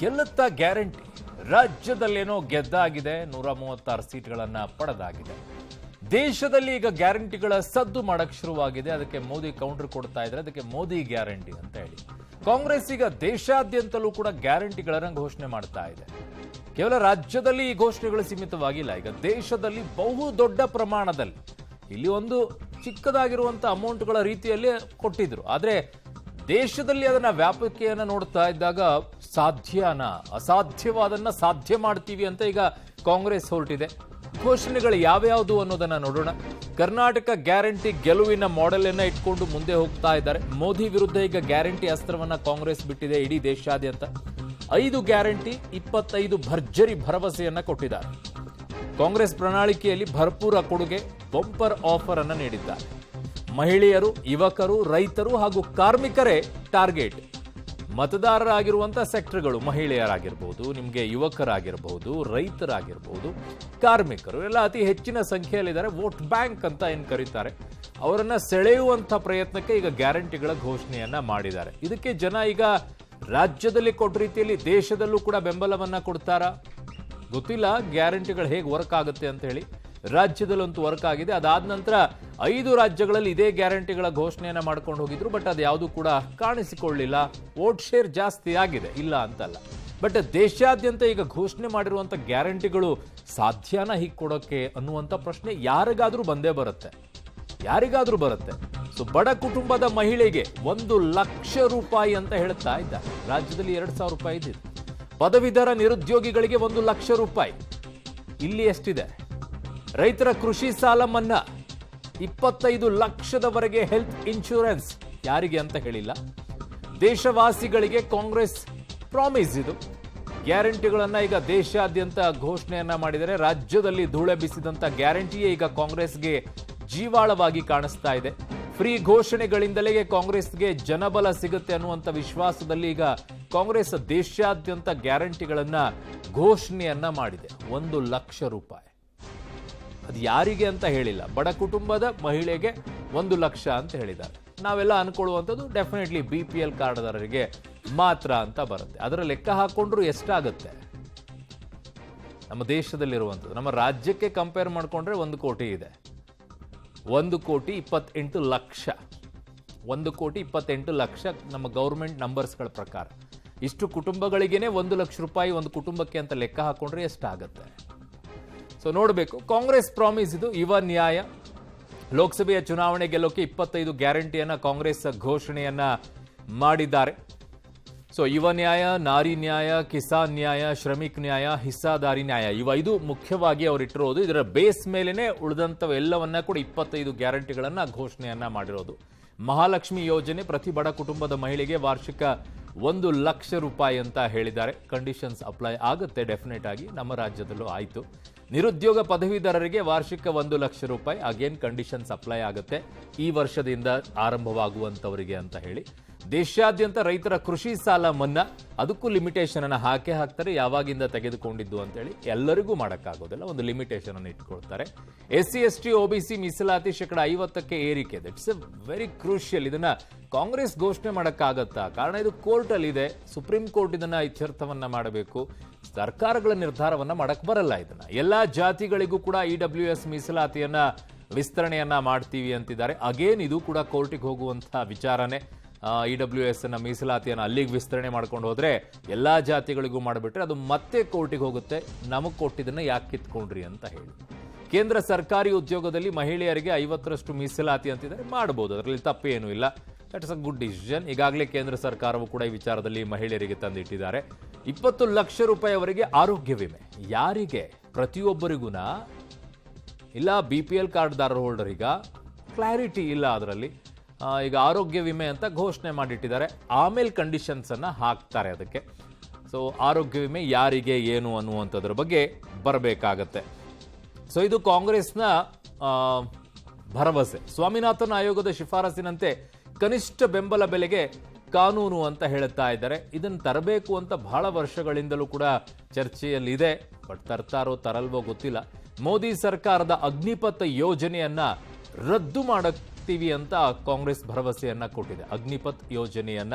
ಗೆಲ್ಲುತ್ತಾ guarantee ರಾಜ್ಯದಲ್ಲೇನೋ ಗೆದ್ದಾಗಿದೆ 136 ಸೀಟ್ಗಳನ್ನ ಪಡೆದಾಗಿದೆ. ದೇಶದಲ್ಲಿ ಈಗ ಗ್ಯಾರಂಟಿಗಳ ಸದ್ದು ಮಾಡಕ್ ಶುರುವಾಗಿದೆ. ಅದಕ್ಕೆ ಮೋದಿ ಕೌಂಟರ್ ಕೊಡ್ತಾ ಇದ್ದಾರೆ. ಅದಕ್ಕೆ ಮೋದಿ ಗ್ಯಾರಂಟಿ ಅಂತ ಹೇಳಿ ಕಾಂಗ್ರೆಸ್ ಈಗ ದೇಶಾದ್ಯಂತಲೂ ಕೂಡ ಗ್ಯಾರಂಟಿಗಳನ್ನ ಘೋಷಣೆ ಮಾಡ್ತಾ ಇದೆ. ಕೇವಲ ರಾಜ್ಯದಲ್ಲಿ ಈ ಘೋಷಣೆಗಳು ಸೀಮಿತವಾಗಿಲ್ಲ, ಈಗ ದೇಶದಲ್ಲಿ ಬಹು ದೊಡ್ಡ ಪ್ರಮಾಣದಲ್ಲಿ ಇಲ್ಲಿ ಒಂದು ಚಿಕ್ಕದಾಗಿರುವಂತ ಅಮೌಂಟ್ಗಳ ರೀತಿಯಲ್ಲಿ ಕೊಟ್ಟಿದ್ರು. ಆದ್ರೆ ದೇಶದಲ್ಲಿ ಅದನ್ನ ವ್ಯಾಪಕತೆಯನ್ನ ನೋಡ್ತಾ ಇದ್ದಾಗ ಸಾಧ್ಯನಾ ಅಸಾಧ್ಯವಾದನ್ನ ಸಾಧ್ಯ ಮಾಡ್ತೀವಿ ಅಂತ ಈಗ ಕಾಂಗ್ರೆಸ್ ಹೊರಟಿದೆ. ಘೋಷಣೆಗಳು ಯಾವ್ಯಾವುದು ಅನ್ನೋದನ್ನ ನೋಡೋಣ. ಕರ್ನಾಟಕ ಗ್ಯಾರಂಟಿ ಗೆಲುವಿನ ಮಾಡೆಲ್ ಅನ್ನ ಇಟ್ಕೊಂಡು ಮುಂದೆ ಹೋಗ್ತಾ ಇದ್ದಾರೆ. ಮೋದಿ ವಿರುದ್ಧ ಈಗ ಗ್ಯಾರಂಟಿ ಅಸ್ತ್ರವನ್ನ ಕಾಂಗ್ರೆಸ್ ಬಿಟ್ಟಿದೆ ಇಡೀ ದೇಶಾದ್ಯಂತ. 5 ಗ್ಯಾರಂಟಿ 25 ಭರ್ಜರಿ ಭರವಸೆಯನ್ನ ಕೊಟ್ಟಿದ್ದಾರೆ. ಕಾಂಗ್ರೆಸ್ ಪ್ರಣಾಳಿಕೆಯಲ್ಲಿ ಭರ್ಪೂರ ಕೊಡುಗೆ ಬಂಪರ್ ಆಫರ್ ಅನ್ನ ನೀಡಿದ್ದಾರೆ. ಮಹಿಳೆಯರು, ಯುವಕರು, ರೈತರು ಹಾಗೂ ಕಾರ್ಮಿಕರೇ ಟಾರ್ಗೆಟ್. ಮತದಾರರಾಗಿರುವಂತಹ ಸೆಕ್ಟರ್ಗಳು ಮಹಿಳೆಯರಾಗಿರ್ಬೋದು, ನಿಮಗೆ ಯುವಕರಾಗಿರ್ಬೋದು, ರೈತರಾಗಿರ್ಬೋದು, ಕಾರ್ಮಿಕರು ಎಲ್ಲ ಅತಿ ಹೆಚ್ಚಿನ ಸಂಖ್ಯೆಯಲ್ಲಿದ್ದಾರೆ. ವೋಟ್ ಬ್ಯಾಂಕ್ ಅಂತ ಏನು ಕರೀತಾರೆ, ಅವರನ್ನ ಸೆಳೆಯುವಂತ ಪ್ರಯತ್ನಕ್ಕೆ ಈಗ ಗ್ಯಾರಂಟಿಗಳ ಘೋಷಣೆಯನ್ನ ಮಾಡಿದ್ದಾರೆ. ಇದಕ್ಕೆ ಜನ ಈಗ ರಾಜ್ಯದಲ್ಲಿ ಕೊಟ್ಟ ರೀತಿಯಲ್ಲಿ ದೇಶದಲ್ಲೂ ಕೂಡ ಬೆಂಬಲವನ್ನ ಕೊಡ್ತಾರಾ ಗೊತ್ತಿಲ್ಲ. ಗ್ಯಾರಂಟಿಗಳು ಹೇಗೆ ವರ್ಕ್ ಆಗುತ್ತೆ ಅಂತ ಹೇಳಿ ರಾಜ್ಯದಲ್ಲಂತೂ ವರ್ಕ್ ಆಗಿದೆ. ಅದಾದ ನಂತರ 5 ರಾಜ್ಯಗಳಲ್ಲಿ ಇದೇ ಗ್ಯಾರಂಟಿಗಳ ಘೋಷಣೆಯನ್ನ ಮಾಡ್ಕೊಂಡು ಹೋಗಿದ್ರು. ಬಟ್ ಅದು ಯಾವುದು ಕೂಡ ಕಾಣಿಸಿಕೊಳ್ಳಿಲ್ಲ. ವೋಟ್ ಶೇರ್ ಜಾಸ್ತಿ ಆಗಿದೆ, ಇಲ್ಲ ಅಂತಲ್ಲ. ಬಟ್ ದೇಶಾದ್ಯಂತ ಈಗ ಘೋಷಣೆ ಮಾಡಿರುವಂತ ಗ್ಯಾರಂಟಿಗಳು ಸಾಧ್ಯನಾ ಹೀಗೆ ಕೊಡೋಕೆ ಅನ್ನುವಂಥ ಪ್ರಶ್ನೆ ಯಾರಿಗಾದ್ರೂ ಬಂದೇ ಬರುತ್ತೆ, ಯಾರಿಗಾದ್ರೂ ಬರುತ್ತೆ. ಸೊ ಬಡ ಕುಟುಂಬದ ಮಹಿಳೆಗೆ 1 ಲಕ್ಷ ರೂಪಾಯಿ ಅಂತ ಹೇಳ್ತಾ ಇದ್ದಾರೆ. ರಾಜ್ಯದಲ್ಲಿ 2,000 ರೂಪಾಯಿ ಇದ್ದಿದೆ. ಪದವೀಧರ ನಿರುದ್ಯೋಗಿಗಳಿಗೆ 1 ಲಕ್ಷ ರೂಪಾಯಿ. ಇಲ್ಲಿ ಎಷ್ಟಿದೆ? ರೈತರ ಕೃಷಿ ಸಾಲ ಮನ್ನಾ 25 ಲಕ್ಷದವರೆಗೆ ಹೆಲ್ತ್ ಇನ್ಶೂರೆನ್ಸ್, ಯಾರಿಗೆ ಅಂತ ಹೇಳಿಲ್ಲ. ದೇಶವಾಸಿಗಳಿಗೆ ಕಾಂಗ್ರೆಸ್ ಪ್ರಾಮಿಸ್. ಇದು ಗ್ಯಾರಂಟಿಗಳನ್ನ ಈಗ ದೇಶಾದ್ಯಂತ ಘೋಷಣೆಯನ್ನ ಮಾಡಿದರೆ ರಾಜ್ಯದಲ್ಲಿ ಧೂಳೆ ಬಿಸಿದಂತ ಗ್ಯಾರಂಟಿಯೇ ಈಗ ಕಾಂಗ್ರೆಸ್ಗೆ ಜೀವಾಳವಾಗಿ ಕಾಣಿಸ್ತಾ ಇದೆ. ಫ್ರೀ ಘೋಷಣೆಗಳಿಂದಲೇ ಕಾಂಗ್ರೆಸ್ಗೆ ಜನಬಲ ಸಿಗುತ್ತೆ ಅನ್ನುವಂಥ ವಿಶ್ವಾಸದಲ್ಲಿ ಈಗ ಕಾಂಗ್ರೆಸ್ ದೇಶಾದ್ಯಂತ ಗ್ಯಾರಂಟಿಗಳನ್ನ ಘೋಷಣೆಯನ್ನ ಮಾಡಿದೆ. 1 ಲಕ್ಷ ರೂಪಾಯಿ. ಅದು ಯಾರಿಗೆ ಅಂತ ಹೇಳಿಲ್ಲ. ಬಡ ಕುಟುಂಬದ ಮಹಿಳೆಗೆ 1 ಲಕ್ಷ ಅಂತ ಹೇಳಿದ್ದಾರೆ. ನಾವೆಲ್ಲ ಅನ್ಕೊಳ್ಳುವಂಥದ್ದು ಡೆಫಿನೆಟ್ಲಿ BPL ಕಾರ್ಡ್ದಾರರಿಗೆ ಮಾತ್ರ ಅಂತ ಬರುತ್ತೆ. ಅದರ ಲೆಕ್ಕ ಹಾಕೊಂಡ್ರು ಎಷ್ಟಾಗುತ್ತೆ ನಮ್ಮ ದೇಶದಲ್ಲಿರುವಂಥದ್ದು? ನಮ್ಮ ರಾಜ್ಯಕ್ಕೆ ಕಂಪೇರ್ ಮಾಡಿಕೊಂಡ್ರೆ 1 ಕೋಟಿ ಇದೆ. 1,28,00,000 1,28,00,000 ನಮ್ಮ ಗೌರ್ಮೆಂಟ್ ನಂಬರ್ಸ್ಗಳ ಪ್ರಕಾರ. ಇಷ್ಟು ಕುಟುಂಬಗಳಿಗೇನೆ 1 ಲಕ್ಷ ರೂಪಾಯಿ ಒಂದು ಕುಟುಂಬಕ್ಕೆ ಅಂತ ಲೆಕ್ಕ ಹಾಕೊಂಡ್ರೆ ಎಷ್ಟಾಗುತ್ತೆ? ಸೊ ನೋಡಬೇಕು. ಕಾಂಗ್ರೆಸ್ ಪ್ರಾಮಿಸ್ ಇದು. ಯುವ ನ್ಯಾಯ, ಲೋಕಸಭೆಯ ಚುನಾವಣೆ ಗೆಲ್ಲೋಕೆ 25 ಗ್ಯಾರಂಟಿಯನ್ನ ಕಾಂಗ್ರೆಸ್ ಘೋಷಣೆಯನ್ನ ಮಾಡಿದ್ದಾರೆ. ಸೊ ಯುವ ನ್ಯಾಯ, ನಾರಿ ನ್ಯಾಯ, ಕಿಸಾನ್ ನ್ಯಾಯ, ಶ್ರಮಿಕ್ ನ್ಯಾಯ, ಹಿಸ್ಸಾದಾರಿ ನ್ಯಾಯ, ಇವು 5 ಮುಖ್ಯವಾಗಿ ಅವರು ಇಟ್ಟಿರೋದು. ಇದರ ಬೇಸ್ ಮೇಲೆನೆ ಉಳಿದಂಥವೆಲ್ಲವನ್ನ ಕೂಡ 25 ಗ್ಯಾರಂಟಿಗಳನ್ನ ಘೋಷಣೆಯನ್ನ ಮಾಡಿರೋದು. ಮಹಾಲಕ್ಷ್ಮಿ ಯೋಜನೆ ಪ್ರತಿ ಬಡ ಕುಟುಂಬದ ಮಹಿಳೆಗೆ ವಾರ್ಷಿಕ 1 ಲಕ್ಷ ರೂಪಾಯಿ ಅಂತ ಹೇಳಿದ್ದಾರೆ. ಕಂಡೀಷನ್ಸ್ ಅಪ್ಲೈ ಆಗುತ್ತೆ ಡೆಫಿನೆಟ್ ಆಗಿ. ನಮ್ಮ ರಾಜ್ಯದಲ್ಲೂ ಆಯಿತು. ನಿರುದ್ಯೋಗ ಪದವೀಧರರಿಗೆ ವಾರ್ಷಿಕ 1 ಲಕ್ಷ ರೂಪಾಯಿ. ಅಗೇನ್ ಕಂಡೀಷನ್ಸ್ ಅಪ್ಲೈ ಆಗುತ್ತೆ ಈ ವರ್ಷದಿಂದ ಆರಂಭವಾಗುವಂಥವರಿಗೆ ಅಂತ ಹೇಳಿ. ದೇಶಾದ್ಯಂತ ರೈತರ ಕೃಷಿ ಸಾಲ ಮನ್ನಾ, ಅದಕ್ಕೂ ಲಿಮಿಟೇಷನ್ ಅನ್ನು ಹಾಕ್ತಾರೆ. ಯಾವಾಗಿಂದ ತೆಗೆದುಕೊಂಡಿದ್ದು ಅಂತೇಳಿ ಎಲ್ಲರಿಗೂ ಮಾಡೋಕ್ಕಾಗೋದಿಲ್ಲ, ಒಂದು ಲಿಮಿಟೇಷನ್ ಅನ್ನು ಇಟ್ಕೊಳ್ತಾರೆ. SC ST OBC ಮೀಸಲಾತಿ 50% ಏರಿಕೆ. That's A very crucial. ಇದನ್ನ ಕಾಂಗ್ರೆಸ್ ಘೋಷಣೆ ಮಾಡೋಕ್ಕಾಗತ್ತಾ? ಕಾರಣ ಇದು ಕೋರ್ಟಲ್ಲಿ ಇದೆ. ಸುಪ್ರೀಂ ಕೋರ್ಟ್ ಇದನ್ನ ಇತ್ಯರ್ಥವನ್ನ ಮಾಡಬೇಕು. ಸರ್ಕಾರಗಳ ನಿರ್ಧಾರವನ್ನ ಮಾಡಕ್ ಬರಲ್ಲ. ಇದನ್ನ ಎಲ್ಲಾ ಜಾತಿಗಳಿಗೂ ಕೂಡ EWS ಮೀಸಲಾತಿಯನ್ನ ವಿಸ್ತರಣೆಯನ್ನ ಮಾಡ್ತೀವಿ ಅಂತಿದ್ದಾರೆ. ಅಗೇನ್ ಇದು ಕೂಡ ಕೋರ್ಟಿಗೆ ಹೋಗುವಂತಹ ವಿಚಾರನೆ. EWS ನ ಮೀಸಲಾತಿಯನ್ನು ಅಲ್ಲಿಗೆ ವಿಸ್ತರಣೆ ಮಾಡ್ಕೊಂಡು ಹೋದ್ರೆ ಎಲ್ಲಾ ಜಾತಿಗಳಿಗೂ ಮಾಡಿಬಿಟ್ರೆ ಅದು ಮತ್ತೆ ಕೋರ್ಟಿಗೆ ಹೋಗುತ್ತೆ. ನಮಗೆ ಕೊಟ್ಟಿದ್ದನ್ನ ಯಾಕೆ ಕಿತ್ಕೊಂಡ್ರಿ ಅಂತ ಹೇಳಿ. ಕೇಂದ್ರ ಸರ್ಕಾರಿ ಉದ್ಯೋಗದಲ್ಲಿ ಮಹಿಳೆಯರಿಗೆ 50% ಮೀಸಲಾತಿ ಅಂತಿದ್ದಾರೆ. ಮಾಡಬಹುದು, ಅದರಲ್ಲಿ ತಪ್ಪೇನೂ ಇಲ್ಲ. That is a good decision. ಈಗಾಗಲೇ ಕೇಂದ್ರ ಸರ್ಕಾರವು ಕೂಡ ಈ ವಿಚಾರದಲ್ಲಿ ಮಹಿಳೆಯರಿಗೆ ತಂದಿಟ್ಟಿದ್ದಾರೆ. 20 ಲಕ್ಷ ರೂಪಾಯಿವರೆಗೆ ಆರೋಗ್ಯ ವಿಮೆ. ಯಾರಿಗೆ? ಪ್ರತಿಯೊಬ್ಬರಿಗೂನಾ? ಇಲ್ಲ BPL ಕಾರ್ಡ್ದಾರ ಹೋಲ್ಡರಿಗ? ಕ್ಲಾರಿಟಿ ಇಲ್ಲ ಅದರಲ್ಲಿ. ಈಗ ಆರೋಗ್ಯ ವಿಮೆ ಅಂತ ಘೋಷಣೆ ಮಾಡಿಟ್ಟಿದ್ದಾರೆ. ಆಮೇಲೆ ಕಂಡೀಷನ್ಸ್ ಅನ್ನ ಹಾಕ್ತಾರೆ ಅದಕ್ಕೆ. ಸೊ ಆರೋಗ್ಯ ವಿಮೆ ಯಾರಿಗೆ ಏನು ಅನ್ನುವಂಥದ್ರ ಬಗ್ಗೆ ಬರಬೇಕಾಗತ್ತೆ. ಸೊ ಇದು ಕಾಂಗ್ರೆಸ್ನ ಭರವಸೆ. ಸ್ವಾಮಿನಾಥನ್ ಆಯೋಗದ ಶಿಫಾರಸಿನಂತೆ ಕನಿಷ್ಠ ಬೆಂಬಲ ಬೆಲೆಗೆ ಕಾನೂನು ಅಂತ ಹೇಳ್ತಾ ಇದ್ದಾರೆ. ಇದನ್ನು ತರಬೇಕು ಅಂತ ಬಹಳ ವರ್ಷಗಳಿಂದಲೂ ಕೂಡ ಚರ್ಚೆಯಲ್ಲಿದೆ. ಬಟ್ ತರ್ತಾರೋ ತರಲ್ವೋ ಗೊತ್ತಿಲ್ಲ. ಮೋದಿ ಸರ್ಕಾರದ ಅಗ್ನಿಪಥ ಯೋಜನೆಯನ್ನ ರದ್ದು ಮಾಡಕ್ ಅಂತ ಕಾಂಗ್ರೆಸ್ ಭರವಸೆಯನ್ನ ಕೊಟ್ಟಿದೆ. ಅಗ್ನಿಪಥ್ ಯೋಜನೆಯನ್ನ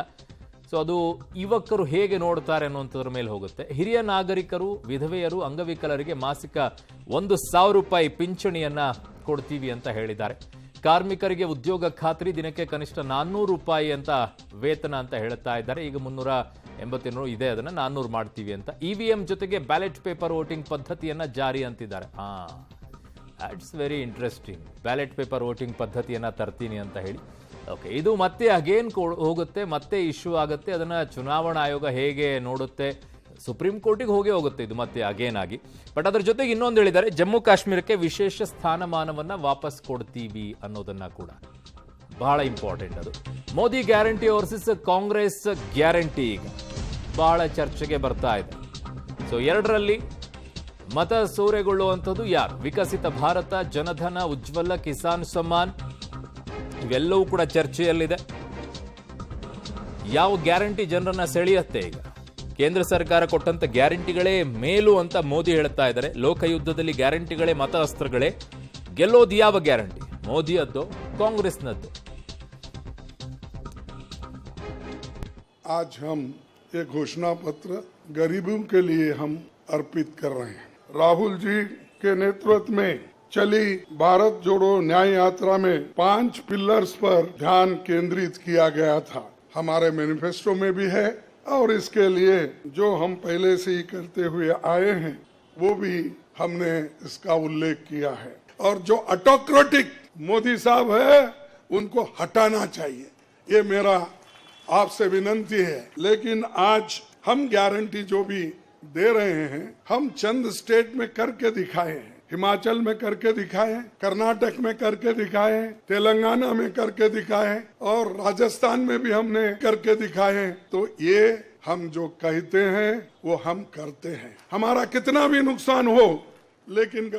ಸೊ ಅದು ಯುವಕರು ಹೇಗೆ ನೋಡ್ತಾರೆ ಅನ್ನುವಂಥದ್ರ ಮೇಲೆ ಹೋಗುತ್ತೆ. ಹಿರಿಯ ನಾಗರಿಕರು, ವಿಧವೆಯರು, ಅಂಗವಿಕಲರಿಗೆ ಮಾಸಿಕ 1,000 ರೂಪಾಯಿ ಪಿಂಚಣಿಯನ್ನ ಕೊಡ್ತೀವಿ ಅಂತ ಹೇಳಿದ್ದಾರೆ. ಕಾರ್ಮಿಕರಿಗೆ ಉದ್ಯೋಗ ಖಾತ್ರಿ, ದಿನಕ್ಕೆ ಕನಿಷ್ಠ 400 ರೂಪಾಯಿ ಅಂತ ವೇತನ ಅಂತ ಹೇಳ್ತಾ ಇದ್ದಾರೆ. ಈಗ 380 ಇದೆ, ಅದನ್ನ 400 ಮಾಡ್ತೀವಿ ಅಂತ. EVM ಜೊತೆಗೆ ಬ್ಯಾಲೆಟ್ ಪೇಪರ್ ವೋಟಿಂಗ್ ಪದ್ಧತಿಯನ್ನ ಜಾರಿ ಅಂತಿದ್ದಾರೆ. It's very interesting. Ballot paper voting ಪದ್ಧತಿಯನ್ನ ತರ್ತೀನಿ ಅಂತ ಹೇಳಿ. ಓಕೆ, ಇದು ಮತ್ತೆ ಅಗೇನ್ ಹೋಗುತ್ತೆ, ಮತ್ತೆ ಇಶ್ಯೂ ಆಗುತ್ತೆ. ಅದನ್ನ ಚುನಾವಣಾ ಆಯೋಗ ಹೇಗೆ ನೋಡುತ್ತೆ, ಸುಪ್ರೀಂ ಕೋರ್ಟಿಗೆ ಹೋಗುತ್ತೆ ಇದು ಮತ್ತೆ ಅಗೇನ್ ಆಗಿ. ಬಟ್ ಅದ್ರ ಜೊತೆಗೆ ಇನ್ನೊಂದು ಹೇಳಿದ್ದಾರೆ, ಜಮ್ಮು ಕಾಶ್ಮೀರಕ್ಕೆ ವಿಶೇಷ ಸ್ಥಾನಮಾನವನ್ನ ವಾಪಸ್ ಕೊಡ್ತೀವಿ ಅನ್ನೋದನ್ನ ಕೂಡ ಬಹಳ ಇಂಪಾರ್ಟೆಂಟ್. ಅದು Modi guarantee versus Congress guarantee ಈಗ ಬಹಳ ಚರ್ಚೆಗೆ ಬರ್ತಾ ಇದೆ. ಸೊ ಎರಡರಲ್ಲಿ ಮತ ಸೂರೆಗೊಳ್ಳುವಂಥದ್ದು ಯಾರು? ವಿಕಸಿತ ಭಾರತ, ಜನಧನ, ಉಜ್ವಲ, ಕಿಸಾನ್ ಸಮ್ಮಾನ್ ಇವೆಲ್ಲವೂ ಕೂಡ ಚರ್ಚೆಯಲ್ಲಿದೆ. ಯಾವ ಗ್ಯಾರಂಟಿ ಜನರನ್ನ ಸೆಳೆಯುತ್ತೆ? ಈಗ ಕೇಂದ್ರ ಸರ್ಕಾರ ಕೊಟ್ಟಂತ ಗ್ಯಾರಂಟಿಗಳೇ ಮೇಲು ಅಂತ ಮೋದಿ ಹೇಳ್ತಾ ಇದ್ದಾರೆ. ಲೋಕಯುದ್ಧದಲ್ಲಿ ಗ್ಯಾರಂಟಿಗಳೇ ಮತ ಅಸ್ತ್ರಗಳೇ. ಗೆಲ್ಲೋದು ಯಾವ ಗ್ಯಾರಂಟಿ? ಮೋದಿಯದ್ದು, ಕಾಂಗ್ರೆಸ್ನದ್ದು? आज हम ये घोषणा पत्र गरीबों के लिए हम अर्पित कर रहे हैं। राहुल जी के नेतृत्व में चली भारत जोड़ो न्याय यात्रा में 5 पिलर्स पर ध्यान केंद्रित किया गया था। हमारे मैनिफेस्टो में भी है और इसके लिए जो हम पहले से ही करते हुए आए हैं वो भी हमने इसका उल्लेख किया है। और जो ऑटोक्रेटिक मोदी साहब है उनको हटाना चाहिए, ये मेरा आपसे विनंती है। लेकिन आज हम गारंटी जो भी दे रहे हैं, हम चंद स्टेट में करके दिखाए हैं। हिमाचल में करके दिखाए, कर्नाटक में करके दिखाए, तेलंगाना में करके दिखाए और राजस्थान में भी हमने करके दिखाए। तो ये हम जो कहते हैं वो हम करते हैं। हमारा कितना भी नुकसान हो, लेकिन